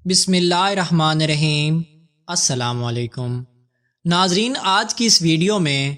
بسم اللہ الرحمن الرحیم۔ السلام علیکم ناظرین، آج کی اس ویڈیو میں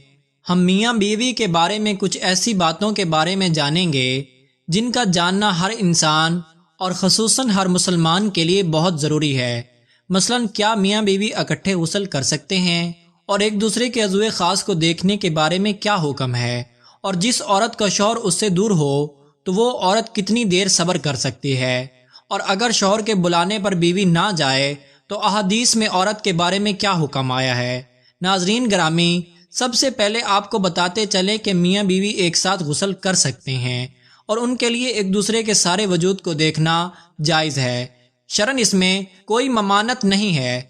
ہم میاں بیوی کے بارے میں کچھ ایسی باتوں کے بارے میں جانیں گے جن کا جاننا ہر انسان اور خصوصاً ہر مسلمان کے لیے بہت ضروری ہے۔ مثلا کیا میاں بیوی اکٹھے غسل کر سکتے ہیں، اور ایک دوسرے کے عضو خاص کو دیکھنے کے بارے میں کیا حکم ہے، اور جس عورت کا شوہر اس سے دور ہو تو وہ عورت کتنی دیر صبر کر سکتی ہے، اور اگر شوہر کے بلانے پر بیوی نہ جائے تو احادیث میں عورت کے بارے میں کیا حکم آیا ہے۔ ناظرین گرامی، سب سے پہلے آپ کو بتاتے چلیں کہ میاں بیوی ایک ساتھ غسل کر سکتے ہیں، اور ان کے لیے ایک دوسرے کے سارے وجود کو دیکھنا جائز ہے۔ شرعاً اس میں کوئی ممانعت نہیں ہے۔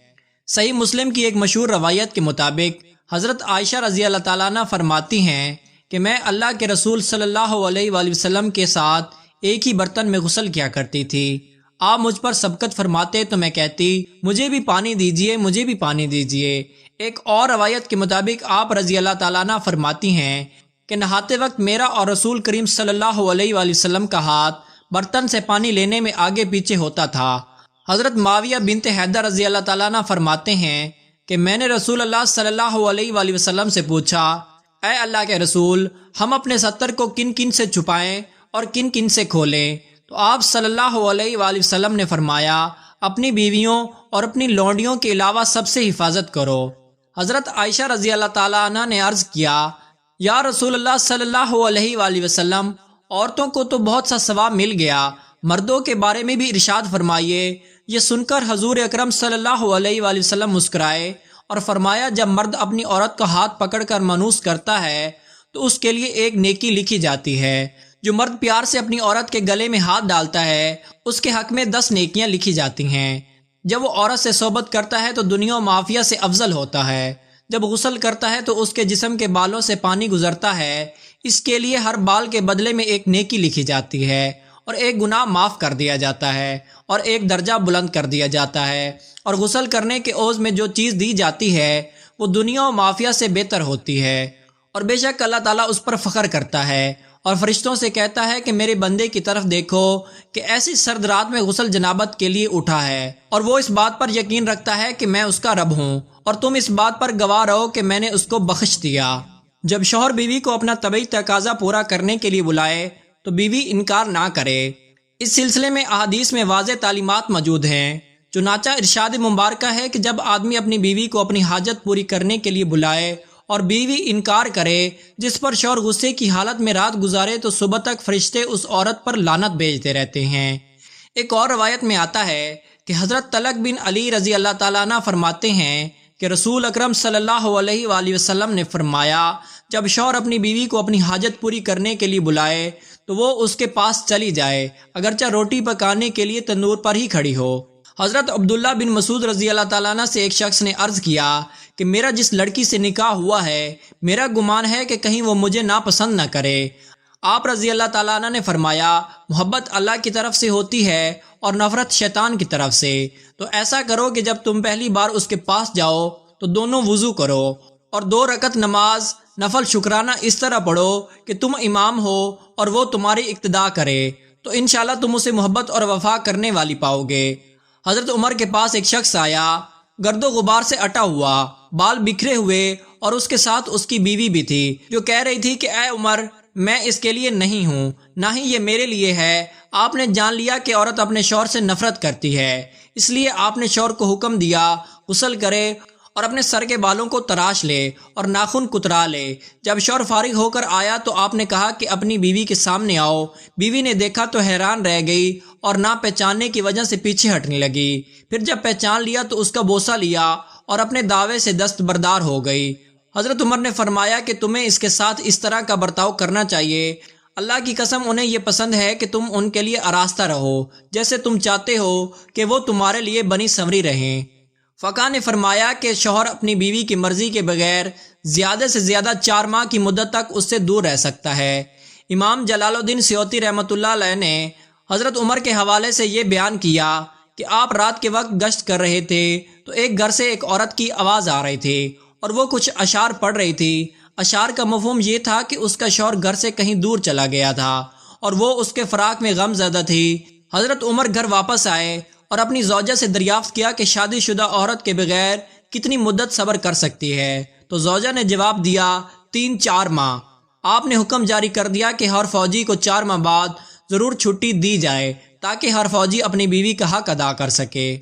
صحیح مسلم کی ایک مشہور روایت کے مطابق حضرت عائشہ رضی اللہ تعالیٰ عنہ فرماتی ہیں کہ میں اللہ کے رسول صلی اللہ علیہ وآلہ وسلم کے ساتھ ایک ہی برتن میں غسل کیا کرتی تھی۔ آپ مجھ پر سبقت فرماتے تو میں کہتی مجھے بھی پانی دیجئے، مجھے بھی پانی دیجئے۔ ایک اور روایت کے مطابق آپ رضی اللہ تعالیٰ عنہ فرماتی ہیں کہ نہاتے وقت میرا اور رسول کریم صلی اللہ علیہ وآلہ وسلم کا ہاتھ برتن سے پانی لینے میں آگے پیچھے ہوتا تھا۔ حضرت معاویہ بنت حیدر رضی اللہ تعالیٰ عنہ فرماتے ہیں کہ میں نے رسول اللہ صلی اللہ علیہ وآلہ وسلم سے پوچھا، اے اللہ کے رسول، ہم اپنے ستر کو کن کن سے چھپائیں اور کن کن سے کھولیں؟ تو آپ صلی اللہ علیہ وآلہ وسلم نے فرمایا، اپنی بیویوں اور اپنی لونڈیوں کے علاوہ سب سے حفاظت کرو۔ حضرت عائشہ رضی اللہ تعالیٰ عنہ نے عرض کیا، یا رسول اللہ صلی اللہ علیہ وآلہ وسلم، عورتوں کو تو بہت سا ثواب مل گیا، مردوں کے بارے میں بھی ارشاد فرمائیے۔ یہ سن کر حضور اکرم صلی اللہ علیہ وآلہ وسلم مسکرائے اور فرمایا، جب مرد اپنی عورت کا ہاتھ پکڑ کر مانوس کرتا ہے تو اس کے لیے ایک نیکی لکھی جاتی ہے۔ جو مرد پیار سے اپنی عورت کے گلے میں ہاتھ ڈالتا ہے اس کے حق میں 10 نیکیاں لکھی جاتی ہیں۔ جب وہ عورت سے صحبت کرتا ہے تو دنیا و معافیہ سے افضل ہوتا ہے۔ جب غسل کرتا ہے تو اس کے جسم کے بالوں سے پانی گزرتا ہے، اس کے لیے ہر بال کے بدلے میں ایک نیکی لکھی جاتی ہے، اور ایک گناہ معاف کر دیا جاتا ہے، اور ایک درجہ بلند کر دیا جاتا ہے۔ اور غسل کرنے کے عوض میں جو چیز دی جاتی ہے وہ دنیا و معافیہ سے بہتر ہوتی ہے، اور بے شک اللہ تعالیٰ اس پر فخر کرتا ہے اور فرشتوں سے کہتا ہے کہ میرے بندے کی طرف دیکھو کہ ایسی سرد رات میں غسل جنابت کے لیے اٹھا ہے، اور وہ اس بات پر یقین رکھتا ہے کہ میں اس کا رب ہوں، اور تم اس بات پر گواہ رہو کہ میں نے اس کو بخش دیا۔ جب شوہر بیوی کو اپنا طبعی تقاضا پورا کرنے کے لیے بلائے تو بیوی انکار نہ کرے۔ اس سلسلے میں احادیث میں واضح تعلیمات موجود ہیں۔ چنانچہ ارشاد مبارکہ ہے کہ جب آدمی اپنی بیوی کو اپنی حاجت پوری کرنے کے لیے بلائے اور بیوی انکار کرے، جس پر شوہر غصے کی حالت میں رات گزارے، تو صبح تک فرشتے اس عورت پر لعنت بھیجتے رہتے ہیں۔ ایک اور روایت میں آتا ہے کہ حضرت طلق بن علی رضی اللہ تعالیٰ عنہ فرماتے ہیں کہ رسول اکرم صلی اللہ علیہ وآلہ وسلم نے فرمایا، جب شوہر اپنی بیوی کو اپنی حاجت پوری کرنے کے لیے بلائے تو وہ اس کے پاس چلی جائے، اگرچہ روٹی پکانے کے لیے تندور پر ہی کھڑی ہو۔ حضرت عبداللہ بن مسعود رضی اللہ تعالیٰ عنہ سے ایک شخص نے عرض کیا کہ میرا جس لڑکی سے نکاح ہوا ہے، میرا گمان ہے کہ کہیں وہ مجھے ناپسند نہ کرے۔ آپ رضی اللہ تعالیٰ عنہ نے فرمایا، محبت اللہ کی طرف سے ہوتی ہے اور نفرت شیطان کی طرف سے، تو ایسا کرو کہ جب تم پہلی بار اس کے پاس جاؤ تو دونوں وضو کرو اور 2 رکعت نماز نفل شکرانہ اس طرح پڑھو کہ تم امام ہو اور وہ تمہاری اقتداء کرے، تو انشاءاللہ تم اسے محبت اور وفا کرنے والی پاؤ گے۔ حضرت عمر کے پاس ایک شخص آیا، گرد و غبار سے اٹا ہوا، بال بکھرے ہوئے، اور اس کے ساتھ اس کی بیوی بھی تھی، جو کہہ رہی تھی کہ اے عمر، میں اس کے لیے نہیں ہوں، نہ ہی یہ میرے لیے ہے۔ آپ نے جان لیا کہ عورت اپنے شوہر سے نفرت کرتی ہے، اس لیے آپ نے شوہر کو حکم دیا غسل کرے اور اپنے سر کے بالوں کو تراش لے اور ناخن کترا لے۔ جب شوہر فارغ ہو کر آیا تو آپ نے کہا کہ اپنی بیوی کے سامنے آؤ۔ بیوی نے دیکھا تو حیران رہ گئی اور نہ پہچاننے کی وجہ سے پیچھے ہٹنے لگی۔ پھر جب پہچان لیا تو اس کا بوسہ لیا اور اپنے دعوے سے دستبردار ہو گئی۔ حضرت عمر نے فرمایا کہ تمہیں اس کے ساتھ اس طرح کا برتاؤ کرنا چاہیے۔ اللہ کی قسم انہیں یہ پسند ہے کہ تم ان کے لیے آراستہ رہو، جیسے تم چاہتے ہو کہ وہ تمہارے لیے بنی سنوری رہیں۔ فقہ نے فرمایا کہ شوہر اپنی بیوی کی مرضی کے بغیر زیادہ سے زیادہ 4 ماہ کی مدت تک اس سے دور رہ سکتا ہے۔ امام جلال الدین سیوطی رحمۃ اللہ علیہ نے حضرت عمر کے حوالے سے یہ بیان کیا کہ آپ رات کے وقت گشت کر رہے تھے تو ایک گھر سے ایک عورت کی آواز آ رہی تھی اور وہ کچھ اشعار پڑھ رہی تھی۔ اشعار کا مفہوم یہ تھا کہ اس کا شوہر گھر سے کہیں دور چلا گیا تھا اور وہ اس کے فراق میں غم زدہ تھی۔ حضرت عمر گھر واپس آئے اور اپنی زوجہ سے دریافت کیا کہ شادی شدہ عورت کے بغیر کتنی مدت صبر کر سکتی ہے، تو زوجہ نے جواب دیا 3-4 ماہ۔ آپ نے حکم جاری کر دیا کہ ہر فوجی کو 4 ماہ بعد ضرور چھٹی دی جائے تاکہ ہر فوجی اپنی بیوی کا حق ادا کر سکے۔